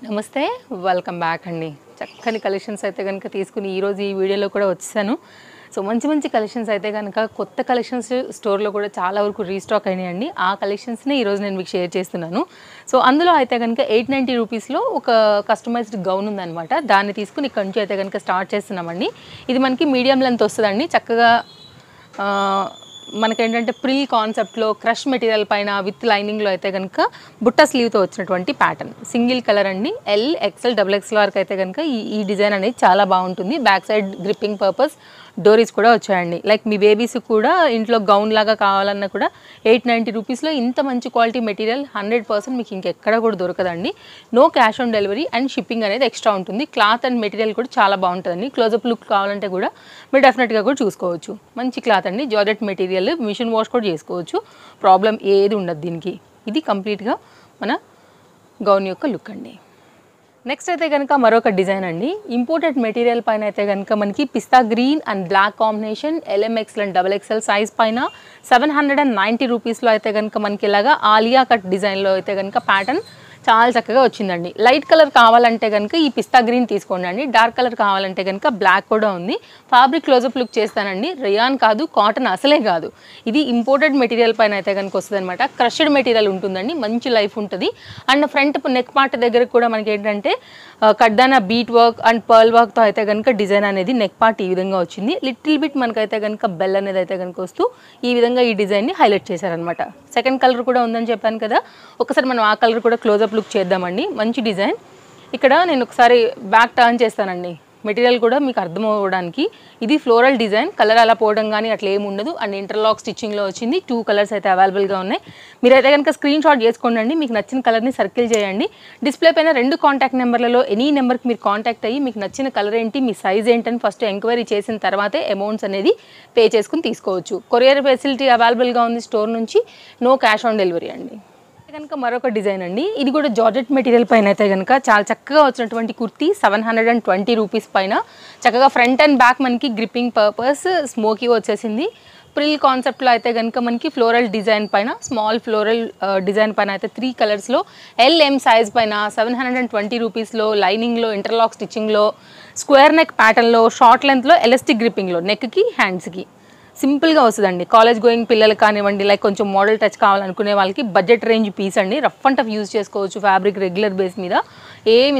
నమస్తే welcome back అండి. చక్కని కలెక్షన్స్ అయితే కనుక తీసుకుని ఈరోజు ఈ వీడియోలో కూడా వచ్చాను. సో మంచి కలెక్షన్స్ అయితే కనుక కొత్త కలెక్షన్స్ స్టోర్లో కూడా చాలా వరకు రీస్టాక్ అయినాయండి. ఆ కలెక్షన్స్ని ఈరోజు నేను మీకు షేర్ చేస్తున్నాను. సో అందులో అయితే కనుక 890 రూపీస్లో ఒక కస్టమైజ్డ్ గౌన్ ఉందన్నమాట. దాన్ని తీసుకుని ఇక్కడ నుంచి అయితే కనుక స్టార్ట్ చేస్తున్నామండి. ఇది మనకి మీడియం లెంత్ వస్తుందండి. చక్కగా మనకేంటంటే ప్రిల్ కాన్సెప్ట్లో క్రష్ మెటీరియల్ పైన విత్ లైనింగ్లో అయితే కనుక బుట్ట స్లీవ్తో వచ్చినటువంటి ప్యాటర్న్, సింగిల్ కలర్ అండి. ఎల్, ఎక్స్ఎల్, XXL వరకు అయితే కనుక ఈ డిజైన్ అనేది చాలా బాగుంటుంది. బ్యాక్ సైడ్ గ్రిప్పింగ్ పర్పస్ డోరీస్ కూడా వచ్చాయండి. లైక్ మీ బేబీస్ కూడా ఇంట్లో గౌన్ లాగా కావాలన్నా కూడా 890 రూపీస్లో ఇంత మంచి క్వాలిటీ మెటీరియల్ 100% మీకు ఇంకెక్కడ కూడా దొరకదండి. No cash on delivery and shipping అనేది ఎక్స్ట్రా ఉంటుంది. క్లాత్ అండ్ మెటీరియల్ కూడా చాలా బాగుంటుందండి. క్లోజప్ లుక్ కావాలంటే కూడా మీరు డెఫినెట్గా కూడా చూసుకోవచ్చు. మంచి క్లాత్ అండి, జార్జెట్ మెటీరియల్, మిషన్ వాష్ కూడా చేసుకోవచ్చు. ప్రాబ్లం ఏది ఉండదు దీనికి. ఇది కంప్లీట్గా మన గౌన్ యొక్క లుక్ అండి. నెక్స్ట్ అయితే కనుక మరొక డిజైన్ అండి. ఇంపోర్టెడ్ మెటీరియల్ పైన అయితే కనుక మనకి pista green and black combination, LMXL and XXL size పైన 790 రూపీస్లో అయితే కనుక మనకి ఇలాగా ఆలియా కట్ డిజైన్లో అయితే కనుక ప్యాటర్న్ చాలా చక్కగా వచ్చిందండి. లైట్ కలర్ కావాలంటే కనుక ఈ పిస్తా గ్రీన్ తీసుకోండి అండి. డార్క్ కలర్ కావాలంటే కనుక బ్లాక్ కూడా ఉంది. ఫ్యాబ్రిక్ క్లోజప్ లుక్ చేస్తానండి. రియాన్ కాదు, కాటన్ అసలే కాదు. ఇది ఇంపోర్టెడ్ మెటీరియల్ పైన అయితే కనుక వస్తుంది అనమాట. క్రష్డ్ మెటీరియల్ ఉంటుందండి, మంచి లైఫ్ ఉంటుంది. అండ్ ఫ్రంట్ నెక్ పార్ట్ దగ్గర కూడా మనకి ఏంటంటే కడ్దానా బీట్ వర్క్ అండ్ పర్ల్ వర్క్తో అయితే కనుక డిజైన్ అనేది నెక్ పార్ట్ ఈ విధంగా వచ్చింది. లిటిల్ బిట్ మనకైతే కనుక బెల్ అనేది అయితే కనుక వస్తూ ఈ విధంగా ఈ డిజైన్ని హైలైట్ చేశారనమాట. సెకండ్ కలర్ కూడా ఉందని చెప్పాను కదా, ఒకసారి మనం ఆ కలర్ కూడా క్లోజప్ లుక్ చేద్దామండి. మంచి డిజైన్. ఇక్కడ నేను ఒకసారి బ్యాక్ టర్న్ చేస్తానండి, మెటీరియల్ కూడా మీకు అర్థం అవ్వడానికి. ఇది ఫ్లోరల్ డిజైన్, కలర్ అలా పోవడం కానీ అట్లా ఏమి ఉండదు. అండ్ ఇంటర్లాక్ స్టిచ్చింగ్లో వచ్చింది. 2 కలర్స్ అయితే అవైలబుల్గా ఉన్నాయి. మీరైతే కనుక స్క్రీన్ షాట్ చేసుకోండి. మీకు నచ్చిన కలర్ని సర్కిల్ చేయండి. డిస్ప్లే పైన 2 కాంటాక్ట్ నెంబర్లలో ఎనీ నెంబర్కి మీరు కాంటాక్ట్ అయ్యి మీకు నచ్చిన కలర్ ఏంటి, మీ సైజ్ ఏంటని ఫస్ట్ ఎంక్వైరీ చేసిన తర్వాతే అమౌంట్స్ అనేది పే చేసుకుని తీసుకోవచ్చు. కొరియర్ ఫెసిలిటీ అవైలబుల్గా ఉంది స్టోర్ నుంచి. నో క్యాష్ ఆన్ డెలివరీ అండి. కనుక మరొక డిజైన్ అండి. ఇది కూడా జార్జెట్ మెటీరియల్ పైన అయితే కనుక చాలా చక్కగా వచ్చినటువంటి కుర్తీ 720 రూపీస్ పైన చక్కగా ఫ్రంట్ అండ్ బ్యాక్ మనకి గ్రిప్పింగ్ పర్పస్ స్మోకీ వచ్చేసింది. ప్రిల్ కాన్సెప్ట్లో అయితే కనుక మనకి ఫ్లోరల్ డిజైన్ పైన, స్మాల్ ఫ్లోరల్ డిజైన్ పైన అయితే 3 కలర్స్లో LM సైజ్ పైన 720 రూపీస్లో లైనింగ్లో ఇంటర్లాక్ స్టిచ్చింగ్లో స్క్వేర్ నెక్ ప్యాటర్న్లో షార్ట్ లెంత్లో ఎలాస్టిక్ గ్రిప్పింగ్లో నెక్కి హ్యాండ్స్కి సింపుల్గా వస్తుందండి. కాలేజ్ గోయింగ్ పిల్లలు కానివ్వండి, లైక్ కొంచెం మోడల్ టచ్ కావాలనుకునే వాళ్ళకి బడ్జెట్ రేంజ్ పీస్ అండి. రఫ్ అండ్ టఫ్ యూజ్ చేసుకోవచ్చు ఫ్యాబ్రిక్ రెగ్యులర్ బేస్ మీద.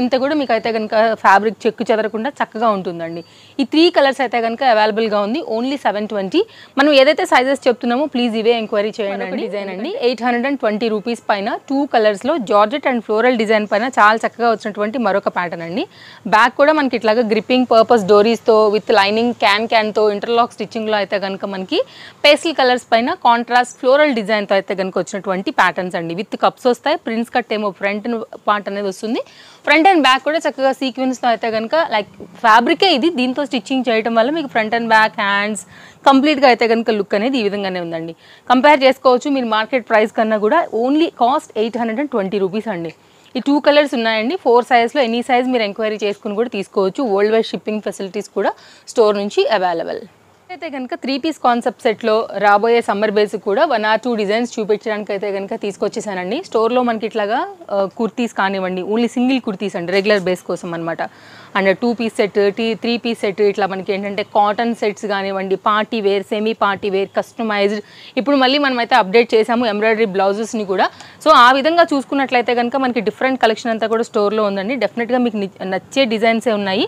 ఇంత కూడా మీకు అయితే కనుక ఫ్యాబ్రిక్ చెక్కు చెదరకుండా చక్కగా ఉంటుందండి. ఈ 3 కలర్స్ అయితే కనుక అవైలబుల్గా ఉంది. ఓన్లీ 720. మనం ఏదైతే సైజెస్ చెప్తున్నామో ప్లీజ్ ఇవే ఎంక్వైరీ చేయండి. డిజైన్ అండి 820 రూపీస్ పైన 2 కలర్స్లో జార్జెట్ అండ్ ఫ్లోరల్ డిజైన్ పైన చాలా చక్కగా వచ్చినటువంటి మరొక ప్యాటర్న్ అండి. బ్యాక్ కూడా మనకి ఇట్లాగా గ్రిప్పింగ్ పర్పస్ డోరీస్తో విత్ లైనింగ్ క్యాన్తో ఇంటర్లాక్ స్టిచ్చింగ్లో అయితే కనుక మనకి పేస్టల్ కలర్స్ పైన కాంట్రాస్ట్ ఫ్లోరల్ డిజైన్తో అయితే కనుక వచ్చినటువంటి ప్యాటర్న్స్ అండి. విత్ కప్స్ వస్తాయి. ప్రిన్స్ కట్ ఏమో ఫ్రంట్ పార్ట్ అనేది వస్తుంది. ఫ్రంట్ అండ్ బ్యాక్ కూడా చక్కగా సీక్వెన్స్తో అయితే కనుక లైక్ ఫ్యాబ్రికే ఇది. దీంతో స్టిచ్చింగ్ చేయడం వల్ల మీకు ఫ్రంట్ అండ్ బ్యాక్ హ్యాండ్స్ కంప్లీట్గా అయితే కనుక లుక్ అనేది ఈ విధంగానే ఉందండి. కంపేర్ చేసుకోవచ్చు మీరు మార్కెట్ ప్రైస్ కన్నా కూడా. ఓన్లీ కాస్ట్ 820 రూపీస్ అండి. ఈ 2 కలర్స్ ఉన్నాయండి. 4 సైజ్లో ఎనీ సైజ్ మీరు ఎంక్వైరీ చేసుకుని కూడా తీసుకోవచ్చు. వరల్డ్ వైడ్ షిప్పింగ్ ఫెసిలిటీస్ కూడా స్టోర్ నుంచి అవైలబుల్. అయితే కనుక 3 పీస్ కాన్సెప్ట్ సెట్లో రాబోయే సమ్మర్ బేస్ కూడా 1 or 2 డిజైన్స్ చూపించడానికి అయితే కనుక తీసుకొచ్చేసానండి. స్టోర్లో మనకి ఇట్లాగా కుర్తీస్ కానివ్వండి, ఓన్లీ సింగిల్ కుర్తీస్ అండి రెగ్యులర్ బేస్ కోసం అనమాట. And 2 piece set, 3 piece set, ఇట్లా మనకి ఏంటంటే కాటన్ సెట్స్ కానివ్వండి, party wear, semi party wear, customized. ఇప్పుడు మళ్ళీ మనమైతే అప్డేట్ చేసాము ఎంబ్రాయిడరీ బ్లౌజెస్ని కూడా. సో ఆ విధంగా చూసుకున్నట్లయితే కనుక మనకి డిఫరెంట్ కలెక్షన్ అంతా కూడా స్టోర్లో ఉందండి. డెఫినెట్గా మీకు నచ్చే డిజైన్సే ఉన్నాయి.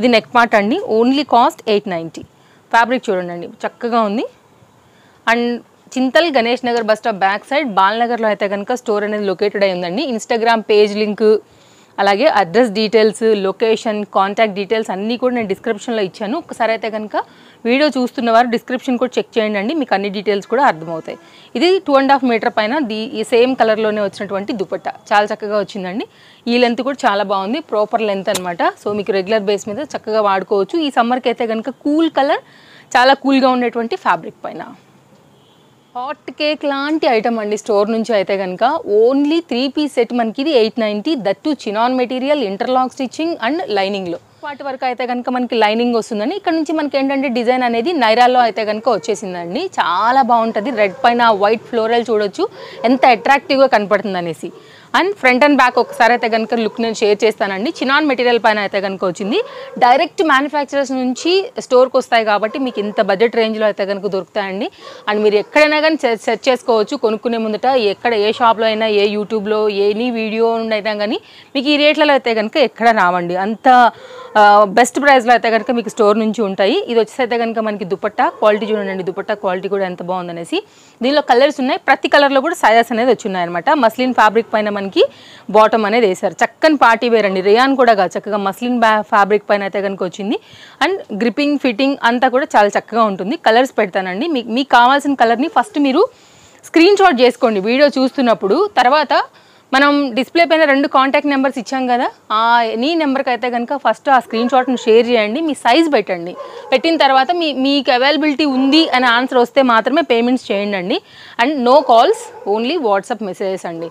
ఇది నెక్ పార్ట్ అండి. Only cost 890. ఫ్యాబ్రిక్ చూడండి చక్కగా ఉంది. And Chintal Ganesh Nagar bus stop back side బాల్నగర్లో అయితే కనుక స్టోర్ అనేది లొకేటెడ్ అయి ఉందండి. ఇన్స్టాగ్రామ్ పేజ్ లింక్, అలాగే address details, location, contact details అన్నీ కూడా నేను డిస్క్రిప్షన్లో ఇచ్చాను. ఒకసారి అయితే కనుక వీడియో చూస్తున్నవారు డిస్క్రిప్షన్ కూడా చెక్ చేయండి. మీకు అన్ని డీటెయిల్స్ కూడా అర్థమవుతాయి. ఇది 2.5 మీటర్ పైన ఈ సేమ్ కలర్లోనే వచ్చినటువంటి దుపట్టా చాలా చక్కగా వచ్చిందండి. ఈ లెంత్ కూడా చాలా బాగుంది, ప్రాపర్ లెంత్ అనమాట. సో మీకు రెగ్యులర్ బేస్ మీద చక్కగా వాడుకోవచ్చు. ఈ సమ్మర్కి అయితే కనుక కూల్ కలర్, చాలా కూల్గా ఉండేటువంటి ఫ్యాబ్రిక్ పైన హాట్ కేక్ లాంటి ఐటమ్ అండి. స్టోర్ నుంచి అయితే కనుక ఓన్లీ 3 పీస్ సెట్ మనకి ఇది 890. That chinon material, interlock stitching and లైనింగ్లో. వాటి వరకు అయితే కనుక మనకి లైనింగ్ వస్తుందండి. ఇక్కడ నుంచి మనకి ఏంటంటే డిజైన్ అనేది నైరాలో అయితే కనుక వచ్చేసిందండి. చాలా బాగుంటుంది. రెడ్ పైన వైట్ ఫ్లోరల్ చూడొచ్చు ఎంత అట్రాక్టివ్గా కనపడుతుంది అనేసి. అండ్ ఫ్రంట్ అండ్ బ్యాక్ ఒకసారి అయితే కనుక లుక్ నేను షేర్ చేస్తానండి. చినాన్ మెటీరియల్ పైన అయితే కనుక వచ్చింది. డైరెక్ట్ మ్యానుఫ్యాక్చరర్స్ నుంచి స్టోర్కి వస్తాయి కాబట్టి మీకు ఇంత బడ్జెట్ రేంజ్లో అయితే కనుక దొరుకుతాయండి. అండ్ మీరు ఎక్కడైనా కానీ సెర్చ్ చేసుకోవచ్చు కొనుక్కునే ముందట. ఎక్కడ ఏ షాప్లో అయినా, ఏ యూట్యూబ్లో ఎనీ వీడియో నుండి అయినా కానీ మీకు ఈ రేట్లలో అయితే కనుక ఎక్కడ రావండి. అంత బెస్ట్ ప్రైస్లో అయితే కనుక మీకు స్టోర్ నుంచి ఉంటాయి. ఇది వచ్చేసి అయితే కనుక మనకి దుపట్టా క్వాలిటీ చూడండి. దుపట్టా క్వాలిటీ కూడా ఎంత బాగుందనేసి. దీనిలో కలర్స్ ఉన్నాయి. ప్రతి కలర్లో కూడా సైజెస్ అనేది వచ్చి ఉన్నాయన్నమాట. మస్లిన్ ఫ్యాబ్రిక్ పైన మనకి బాటమ్ అనేది వేసారు. చక్కని పార్టీ వేర్ అండి. రేయాన్ కూడా కాదు, చక్కగా మస్లిన్ ఫ్యాబ్రిక్ పైన అయితే కనుక వచ్చింది. అండ్ గ్రిప్పింగ్ ఫిట్టింగ్ అంతా కూడా చాలా చక్కగా ఉంటుంది. కలర్స్ పెడతానండి. మీకు కావాల్సిన కలర్ని ఫస్ట్ మీరు స్క్రీన్ షాట్ చేసుకోండి వీడియో చూస్తున్నప్పుడు. తర్వాత మనం డిస్ప్లే పైన 2 కాంటాక్ట్ నెంబర్స్ ఇచ్చాం కదా, ఎనీ నెంబర్కి అయితే కనుక ఫస్ట్ ఆ స్క్రీన్ షాట్ని షేర్ చేయండి. మీ సైజ్ పెట్టండి. పెట్టిన తర్వాత మీకు అవైలబిలిటీ ఉంది అనే ఆన్సర్ వస్తే మాత్రమే పేమెంట్స్ చేయండి. And no calls, only WhatsApp messages అండి.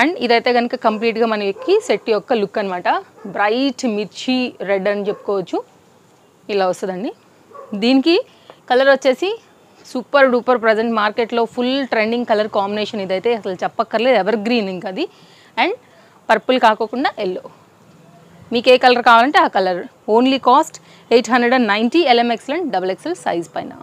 అండ్ ఇదైతే కనుక కంప్లీట్గా మనకి సెట్ యొక్క లుక్ అనమాట. బ్రైట్ మిర్చి రెడ్ అని చెప్పుకోవచ్చు. ఇలా వస్తుందండి. దీనికి కలర్ వచ్చేసి సూపర్ డూపర్ ప్రజెంట్ మార్కెట్లో ఫుల్ ట్రెండింగ్ కలర్ కాంబినేషన్. ఇదైతే అసలు చెప్పక్కర్లేదు, ఎవర్ గ్రీన్ ఇంకా అది. అండ్ పర్పుల్ కాకోకుండా ఎల్లో. మీకు ఏ కలర్ కావాలంటే ఆ colour. Only cost 890 LMXL and XXL size పైన.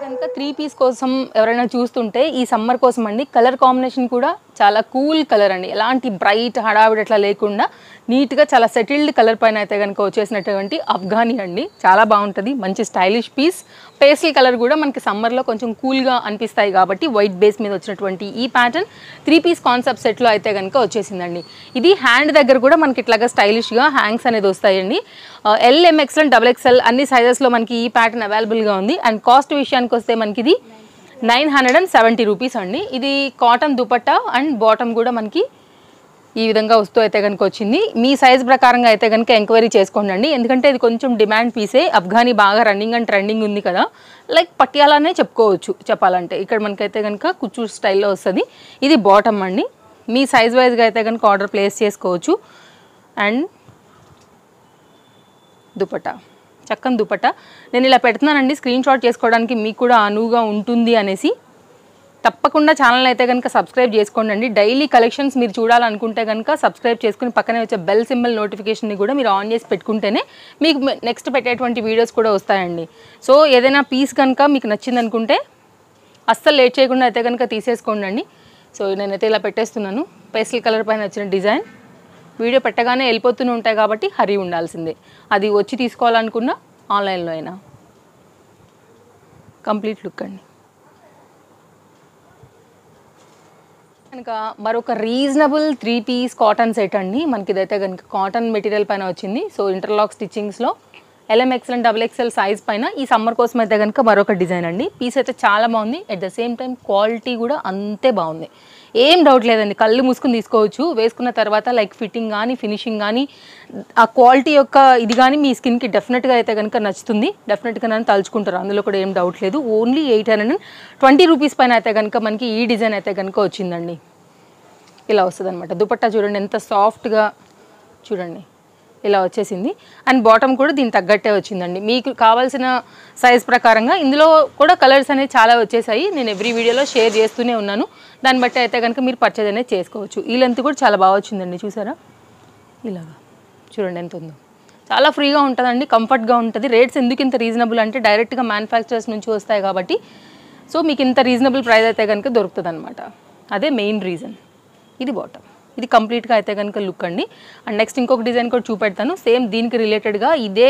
కనుక 3 పీస్ కోసం ఎవరైనా చూస్తుంటే ఈ సమ్మర్ కోసం అండి, కలర్ కాంబినేషన్ కూడా చాలా కూల్ కలర్ అండి. ఎలాంటి బ్రైట్ హడావిడి అట్లా లేకుండా నీట్గా చాలా సెటిల్డ్ కలర్ పైన అయితే కనుక వచ్చేసినటువంటి అఫ్ఘానీ అండి. చాలా బాగుంటుంది, మంచి స్టైలిష్ పీస్. పేస్టల్ కలర్ కూడా మనకి సమ్మర్లో కొంచెం కూల్గా అనిపిస్తాయి కాబట్టి వైట్ బేస్ మీద వచ్చినటువంటి ఈ ప్యాటర్న్ 3 పీస్ కాన్సెప్ట్ సెట్లో అయితే కనుక వచ్చేసిందండి. ఇది హ్యాండ్ దగ్గర కూడా మనకి ఇట్లాగా స్టైలిష్గా హ్యాంగ్స్ అనేది వస్తాయండి. LMXL అండ్ XXL అన్ని సైజెస్లో మనకి ఈ ప్యాటర్న్ అవైలబుల్గా ఉంది. అండ్ కాస్ట్ విషయానికి వస్తే మనకి ఇది 970 రూపీస్ అండి. ఇది కాటన్ దుపట్టా అండ్ బాటమ్ కూడా మనకి ఈ విధంగా వస్తూ అయితే కనుక వచ్చింది. మీ సైజ్ ప్రకారంగా అయితే కనుక ఎంక్వైరీ చేసుకోండి. ఎందుకంటే ఇది కొంచెం డిమాండ్ పీసే. అఫ్ఘానీ బాగా రన్నింగ్ అండ్ ట్రెండింగ్ ఉంది కదా, లైక్ పట్యాలానే చెప్పుకోవచ్చు చెప్పాలంటే. ఇక్కడ మనకైతే కనుక కుచ్చు స్టైల్లో వస్తుంది. ఇది బాటమ్ అండి. మీ సైజ్ వైజ్గా అయితే కనుక ఆర్డర్ ప్లేస్ చేసుకోవచ్చు. అండ్ దుపట్టా, చక్కని దుపట్టా. నేను ఇలా పెడుతున్నానండి స్క్రీన్ షాట్ చేసుకోవడానికి, మీకు కూడా అనువుగా ఉంటుంది అనేసి. తప్పకుండా ఛానల్ అయితే కనుక సబ్స్క్రైబ్ చేసుకోండి. డైలీ కలెక్షన్స్ మీరు చూడాలనుకుంటే కనుక సబ్స్క్రైబ్ చేసుకుని పక్కనే వచ్చే బెల్ సింబల్ నోటిఫికేషన్ని కూడా మీరు ఆన్ చేసి పెట్టుకుంటేనే మీకు నెక్స్ట్ పెట్టేటువంటి వీడియోస్ కూడా వస్తాయండి. సో ఏదైనా పీస్ కనుక మీకు నచ్చింది అనుకుంటే అస్సలు లేట్ చేయకుండా అయితే కనుక తీసేసుకోండి. సో నేనైతే ఇలా పెట్టేస్తున్నాను. పేస్టల్ కలర్ పైన వచ్చిన డిజైన్ వీడియో పెట్టగానే వెళ్ళిపోతూనే ఉంటాయి కాబట్టి హరీ ఉండాల్సిందే. అది వచ్చి తీసుకోవాలనుకున్నా ఆన్లైన్లో అయినా. కంప్లీట్ లుక్ అండి. కనుక మరొక రీజనబుల్ 3 పీస్ కాటన్ సెట్ అండి. మనకి ఇదైతే కనుక కాటన్ మెటీరియల్ పైన వచ్చింది. సో ఇంటర్లాక్ స్టిచ్చింగ్స్లో LMXL అండ్ XXL సైజ్ పైన ఈ సమ్మర్ కోసం అయితే కనుక మరొక డిజైన్ అండి. పీస్ అయితే చాలా బాగుంది. At the same time quality కూడా అంతే బాగుంది. ఏం డౌట్ లేదండి, కళ్ళు మూసుకుని తీసుకోవచ్చు. వేసుకున్న తర్వాత లైక్ ఫిట్టింగ్ కానీ ఫినిషింగ్ కానీ ఆ క్వాలిటీ యొక్క ఇది కానీ మీ స్కిన్కి డెఫినెట్గా అయితే కనుక నచ్చుతుంది. డెఫినెట్గా నన్ను తలుచుకుంటారు, అందులో కూడా ఏం డౌట్ లేదు. ఓన్లీ 820 రూపీస్ పైన అయితే కనుక మనకి ఈ డిజైన్ అయితే కనుక వచ్చిందండి. ఇలా వస్తుంది అనమాట. దుపట్టా చూడండి ఎంత సాఫ్ట్గా, చూడండి ఇలా వచ్చేసింది. అండ్ బాటమ్ కూడా దీనికి తగ్గట్టే వచ్చిందండి. మీకు కావాల్సిన సైజ్ ప్రకారంగా ఇందులో కూడా కలర్స్ అనేవి చాలా వచ్చేసాయి. నేను ఎవ్రీ వీడియోలో షేర్ చేస్తూనే ఉన్నాను. దాన్ని బట్టి అయితే కనుక మీరు పర్చేజ్ అనేది చేసుకోవచ్చు. ఈ లెంత్ కూడా చాలా బాగా వచ్చిందండి. చూసారా ఇలాగా, చూడండి ఎంత ఉందో. చాలా ఫ్రీగా ఉంటుందండి, కంఫర్ట్గా ఉంటుంది. రేట్స్ ఎందుకు ఇంత రీజనబుల్ అంటే డైరెక్ట్గా మ్యానుఫ్యాక్చరర్స్ నుంచి వస్తాయి కాబట్టి. సో మీకు ఇంత రీజనబుల్ ప్రైస్ అయితే కనుక దొరుకుతుంది అనమాట. అదే మెయిన్ రీజన్. ఇది బాటమ్. ఇది కంప్లీట్గా అయితే కనుక లుక్ అండి. అండ్ నెక్స్ట్ ఇంకొక డిజైన్ కూడా చూపెడతాను. సేమ్ దీనికి రిలేటెడ్గా ఇదే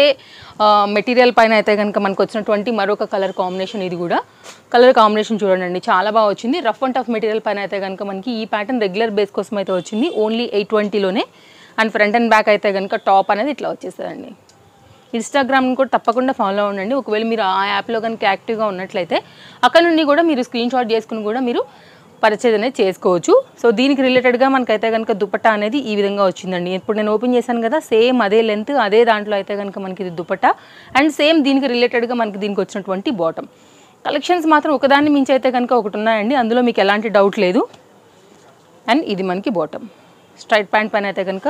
మెటీరియల్ పైన అయితే కనుక మనకు వచ్చినటువంటి మరొక కలర్ కాంబినేషన్. ఇది కూడా కలర్ కాంబినేషన్ చూడండి చాలా బాగా వచ్చింది. రఫ్ అండ్ టఫ్ మెటీరియల్ పైన అయితే కనుక మనకి ఈ ప్యాటర్న్ రెగ్యులర్ బేస్ కోసం అయితే వచ్చింది. ఓన్లీ 820లోనే. అండ్ ఫ్రంట్ అండ్ బ్యాక్ అయితే కనుక టాప్ అనేది ఇట్లా వచ్చేస్తుందండి. ఇన్స్టాగ్రామ్ని కూడా తప్పకుండా ఫాలో అవ్వండి. ఒకవేళ మీరు ఆ యాప్లో కనుక యాక్టివ్గా ఉన్నట్లయితే అక్కడ నుండి కూడా మీరు స్క్రీన్ షాట్ చేసుకుని కూడా మీరు పర్చేజ్ అనేది చేసుకోవచ్చు. సో దీనికి రిలేటెడ్గా మనకైతే కనుక దుపట్టా అనేది ఈ విధంగా వచ్చిందండి. ఇప్పుడు నేను ఓపెన్ చేశాను కదా, సేమ్ అదే లెంత్ అదే దాంట్లో అయితే కనుక మనకి ఇది దుపట్టా. అండ్ సేమ్ దీనికి రిలేటెడ్గా మనకి దీనికి వచ్చినటువంటి బాటమ్. కలెక్షన్స్ మాత్రం ఒకదాన్ని మించి అయితే కనుక ఒకటి ఉన్నాయండి, అందులో మీకు ఎలాంటి డౌట్ లేదు. అండ్ ఇది మనకి బాటమ్. స్ట్రైట్ ప్యాంట్ పైన అయితే కనుక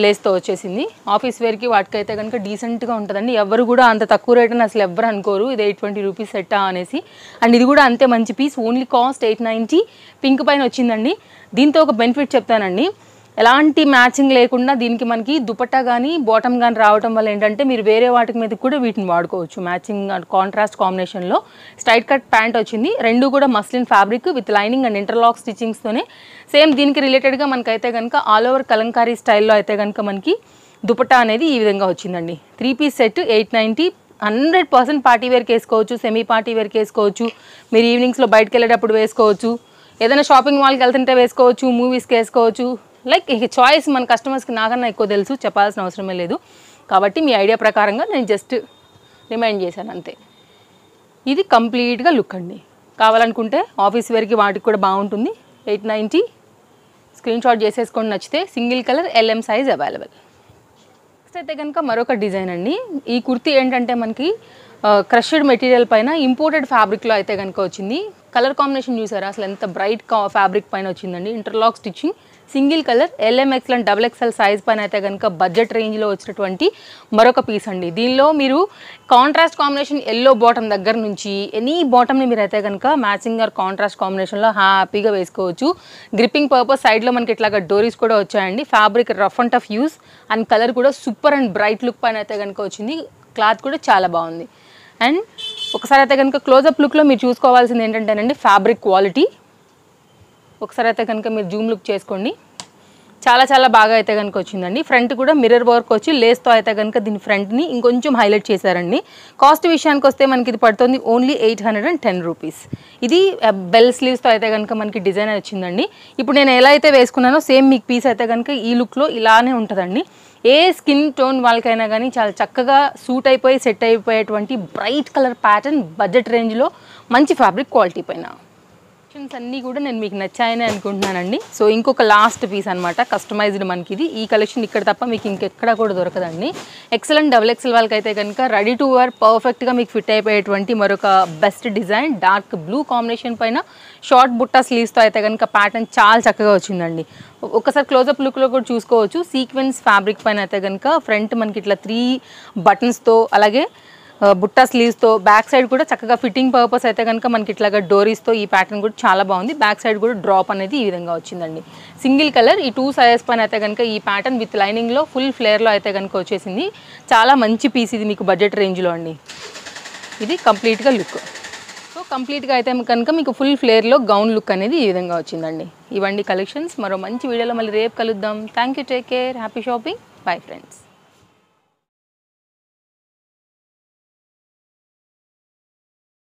లేస్తో వచ్చేసింది. ఆఫీస్ వేర్కి వాటికైతే కనుక డీసెంట్గా ఉంటుందండి. ఎవరు కూడా అంత తక్కువ రేట్ అని అసలు ఎవరు అనుకోరు ఇది 820 రూపీస్ సెట్టా అనేసి. అండ్ ఇది కూడా అంతే మంచి పీస్, ఓన్లీ కాస్ట్ 890. పింక్ పైన వచ్చిందండి. దీంతో ఒక బెనిఫిట్ చెప్తానండి, ఎలాంటి మ్యాచింగ్ లేకుండా దీనికి మనకి దుపట్టా కానీ బాటమ్ కానీ రావడం వల్ల ఏంటంటే మీరు వేరే వాటి మీద కూడా వీటిని వాడుకోవచ్చు. మ్యాచింగ్ కాంట్రాస్ట్ కాంబినేషన్లో స్ట్రైట్ కట్ ప్యాంట్ వచ్చింది. రెండు కూడా muslin fabric with lining and interlock స్టిచ్చింగ్స్తోనే సేమ్ దీనికి రిలేటెడ్గా మనకైతే కనుక ఆల్ ఓవర్ కలంకారీ స్టైల్లో అయితే కనుక మనకి దుపట్టా అనేది ఈ విధంగా వచ్చిందండి. 3 పీస్ సెట్ 890. 100% పార్టీ వేర్కి వేసుకోవచ్చు, సెమీ పార్టీ వేర్కి వేసుకోవచ్చు, మీరు ఈవినింగ్స్లో బయటకు వెళ్ళేటప్పుడు వేసుకోవచ్చు, ఏదైనా షాపింగ్ మాల్కి వెళ్తుంటే వేసుకోవచ్చు, మూవీస్కి వేసుకోవచ్చు. లైక్ ఇక చాయిస్ మన కస్టమర్స్కి నాకన్నా ఎక్కువ తెలుసు, చెప్పాల్సిన అవసరమే లేదు. కాబట్టి మీ ఐడియా ప్రకారంగా నేను జస్ట్ రిమైండ్ చేశాను అంతే. ఇది కంప్లీట్గా లుక్ అండి. కావాలనుకుంటే ఆఫీస్ వేర్కి వాటికి కూడా బాగుంటుంది. 890 స్క్రీన్ షాట్ చేసేసుకోండి నచ్చితే. Single colour LM size available. Next అయితే కనుక మరొక డిజైన్ అండి. ఈ కుర్తీ ఏంటంటే మనకి క్రష్డ్ మెటీరియల్ పైన ఇంపోర్టెడ్ ఫ్యాబ్రిక్లో అయితే కనుక వచ్చింది. కలర్ కాంబినేషన్ చూసారా అసలు ఎంత బ్రైట్ ఫ్యాబ్రిక్ పైన వచ్చిందండి. Interlock stitching, single colour LMXL and XXL size పైన అయితే కనుక బడ్జెట్ రేంజ్లో వచ్చినటువంటి మరొక పీస్ అండి. దీనిలో మీరు కాంట్రాస్ట్ కాంబినేషన్ ఎల్లో బాటమ్ దగ్గర నుంచి ఎనీ బాటమ్ని మీరు అయితే కనుక మ్యాచింగ్ ఆర్ కాంట్రాస్ట్ కాంబినేషన్లో హ్యాపీగా వేసుకోవచ్చు. గ్రిప్పింగ్ పర్పస్ సైడ్లో మనకి ఇట్లాగా డోరీస్ కూడా వచ్చాయండి. Fabric rough and tough use and colour కూడా సూపర్ అండ్ బ్రైట్ లుక్ పైన అయితే కనుక వచ్చింది. క్లాత్ కూడా చాలా బాగుంది. అండ్ ఒకసారి అయితే కనుక క్లోజప్ లుక్లో మీరు చూసుకోవాల్సింది ఏంటంటేనండి ఫ్యాబ్రిక్ క్వాలిటీ. ఒకసారి అయితే కనుక మీరు జూమ్ లుక్ చేసుకోండి. చాలా చాలా బాగా అయితే కనుక వచ్చిందండి. ఫ్రంట్ కూడా మిర్రర్ వర్క్ వచ్చి లేస్తో అయితే కనుక దీని ఫ్రంట్ని ఇంకొంచెం హైలైట్ చేశారండి. కాస్ట్ విషయానికి వస్తే మనకి ఇది పడుతుంది ఓన్లీ 810 రూపీస్. ఇది బెల్ స్లీవ్స్తో అయితే కనుక మనకి డిజైన్ వచ్చిందండి. ఇప్పుడు నేను ఎలా అయితే వేసుకున్నానో సేమ్ మీకు పీస్ అయితే కనుక ఈ లుక్లో ఇలానే ఉంటుందండి. ఏ స్కిన్ టోన్ వాళ్ళకైనా కానీ చాలా చక్కగా సూట్ అయిపోయి సెట్ అయిపోయేటువంటి బ్రైట్ కలర్ ప్యాటర్న్ బడ్జెట్ రేంజ్లో మంచి ఫ్యాబ్రిక్ క్వాలిటీ పైన అన్నీ కూడా నేను మీకు నచ్చాయని అనుకుంటున్నానండి. సో ఇంకొక లాస్ట్ పీస్ అనమాట, కస్టమైజ్డ్ మనకి ఇది. ఈ కలెక్షన్ ఇక్కడ తప్ప మీకు ఇంకెక్కడ కూడా దొరకదండి. XL అండ్ XXL వాళ్ళకైతే కనుక రెడీ టు వేర్ పర్ఫెక్ట్గా మీకు ఫిట్ అయిపోయేటువంటి మరొక best design dark blue combination పైన షార్ట్ బుట్టా స్లీవ్స్తో అయితే కనుక ప్యాటర్న్ చాలా చక్కగా వచ్చిందండి. ఒకసారి క్లోజప్ లుక్లో కూడా చూసుకోవచ్చు. సీక్వెన్స్ ఫ్యాబ్రిక్ పైన అయితే కనుక ఫ్రంట్ మనకి ఇట్లా 3 బటన్స్తో అలాగే బుట్టా స్లీవ్స్తో బ్యాక్ సైడ్ కూడా చక్కగా ఫిట్టింగ్ పర్పస్ అయితే కనుక మనకి ఇట్లాగా డోరీస్తో ఈ ప్యాటర్న్ కూడా చాలా బాగుంది. బ్యాక్ సైడ్ కూడా డ్రాప్ అనేది ఈ విధంగా వచ్చిందండి. సింగిల్ కలర్ ఈ 2 సైజెస్ పైన అయితే కనుక ఈ ప్యాటర్న్ విత్ లైనింగ్లో ఫుల్ ఫ్లేర్లో అయితే కనుక వచ్చేసింది. చాలా మంచి పీస్ ఇది మీకు బడ్జెట్ రేంజ్లో అండి. ఇది కంప్లీట్గా లుక్. సో కంప్లీట్గా అయితే కనుక మీకు ఫుల్ ఫ్లేర్లో గౌన్ లుక్ అనేది ఈ విధంగా వచ్చిందండి. ఇవండి కలెక్షన్స్. మరో మంచి వీడియోలో మళ్ళీ రేపు కలుద్దాం. Thank you, take care, happy shopping, bye friends.